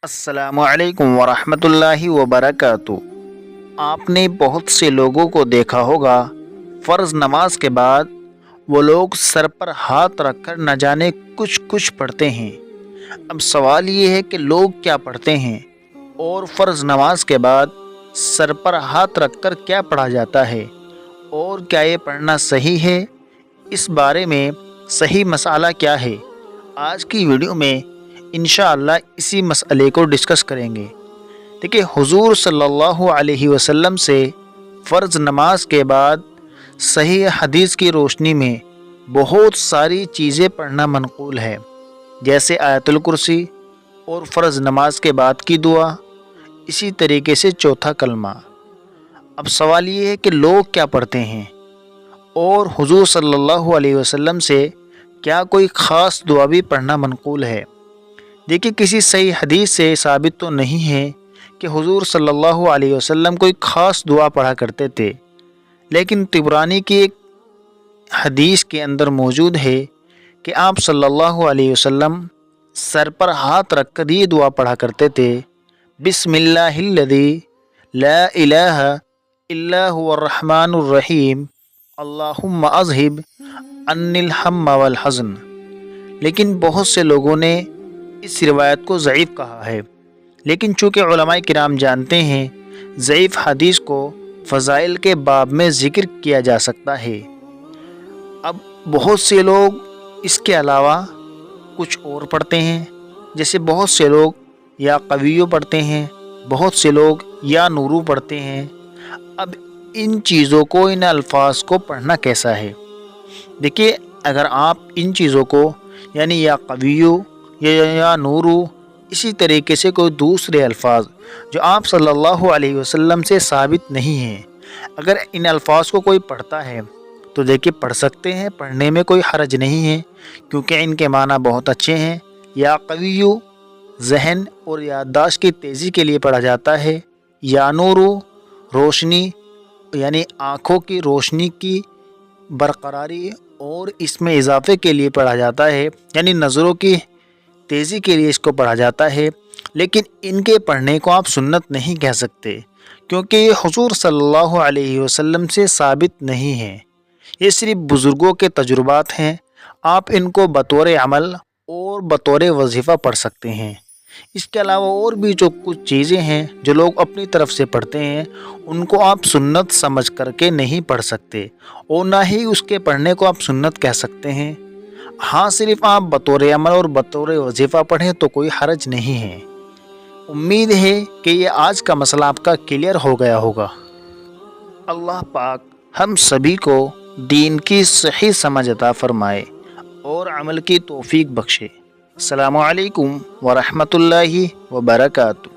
السلام علیکم ورحمۃ اللہ وبرکاتہ۔ آپ نے بہت سے لوگوں کو دیکھا ہوگا فرض نماز کے بعد وہ لوگ سر پر ہاتھ رکھ کر نہ جانے کچھ پڑھتے ہیں۔ اب سوال یہ ہے کہ لوگ کیا پڑھتے ہیں اور فرض نماز کے بعد سر پر ہاتھ رکھ کر کیا پڑھا جاتا ہے اور کیا یہ پڑھنا صحیح ہے؟ اس بارے میں صحیح مسئلہ کیا ہے؟ آج کی ویڈیو میں انشاءاللہ اسی مسئلے کو ڈسکس کریں گے۔ دیکھیں، حضور صلی اللہ علیہ وسلم سے فرض نماز کے بعد صحیح حدیث کی روشنی میں بہت ساری چیزیں پڑھنا منقول ہے، جیسے آیت الکرسی اور فرض نماز کے بعد کی دعا، اسی طریقے سے چوتھا کلمہ۔ اب سوال یہ ہے کہ لوگ کیا پڑھتے ہیں اور حضور صلی اللہ علیہ وسلم سے کیا کوئی خاص دعا بھی پڑھنا منقول ہے؟ دیکھیے، کسی صحیح حدیث سے ثابت تو نہیں ہے کہ حضور صلی اللہ علیہ وسلم کوئی خاص دعا پڑھا کرتے تھے، لیکن طبرانی کی ایک حدیث کے اندر موجود ہے کہ آپ صلی اللہ علیہ وسلم سر پر ہاتھ رکھ کر یہ دعا پڑھا کرتے تھے: بسم اللہ الذی لا الہ الا هو الرحمن الرحیم اللہم اذہب عنی الہم والحزن۔ لیکن بہت سے لوگوں نے اس روایت کو ضعیف کہا ہے، لیکن چونکہ علماء کرام جانتے ہیں ضعیف حدیث کو فضائل کے باب میں ذکر کیا جا سکتا ہے۔ اب بہت سے لوگ اس کے علاوہ کچھ اور پڑھتے ہیں، جیسے بہت سے لوگ یا قویو پڑھتے ہیں، بہت سے لوگ یا نورو پڑھتے ہیں۔ اب ان چیزوں کو، ان الفاظ کو پڑھنا کیسا ہے؟ دیکھیے، اگر آپ ان چیزوں کو یعنی یا قویو یا نورو، اسی طریقے سے کوئی دوسرے الفاظ جو آپ صلی اللہ علیہ وسلم سے ثابت نہیں ہیں، اگر ان الفاظ کو کوئی پڑھتا ہے تو دیکھیے پڑھ سکتے ہیں، پڑھنے میں کوئی حرج نہیں ہے، کیونکہ ان کے معنی بہت اچھے ہیں۔ یا قویو ذہن اور یادداشت کی تیزی کے لیے پڑھا جاتا ہے، یا نورو روشنی یعنی آنکھوں کی روشنی کی برقراری اور اس میں اضافے کے لیے پڑھا جاتا ہے، یعنی نظروں کی تیزی کے لیے اس کو پڑھا جاتا ہے۔ لیکن ان کے پڑھنے کو آپ سنت نہیں کہہ سکتے، کیونکہ یہ حضور صلی اللہ علیہ وسلم سے ثابت نہیں ہے، یہ صرف بزرگوں کے تجربات ہیں۔ آپ ان کو بطور عمل اور بطور وظیفہ پڑھ سکتے ہیں۔ اس کے علاوہ اور بھی جو کچھ چیزیں ہیں جو لوگ اپنی طرف سے پڑھتے ہیں، ان کو آپ سنت سمجھ کر کے نہیں پڑھ سکتے، اور نہ ہی اس کے پڑھنے کو آپ سنت کہہ سکتے ہیں۔ ہاں، صرف آپ بطور عمل اور بطور وظیفہ پڑھیں تو کوئی حرج نہیں ہے۔ امید ہے کہ یہ آج کا مسئلہ آپ کا کلیئر ہو گیا ہوگا۔ اللہ پاک ہم سبھی کو دین کی صحیح سمجھ عطا فرمائے اور عمل کی توفیق بخشے۔ السلام علیکم ورحمۃ اللہ وبرکاتہ۔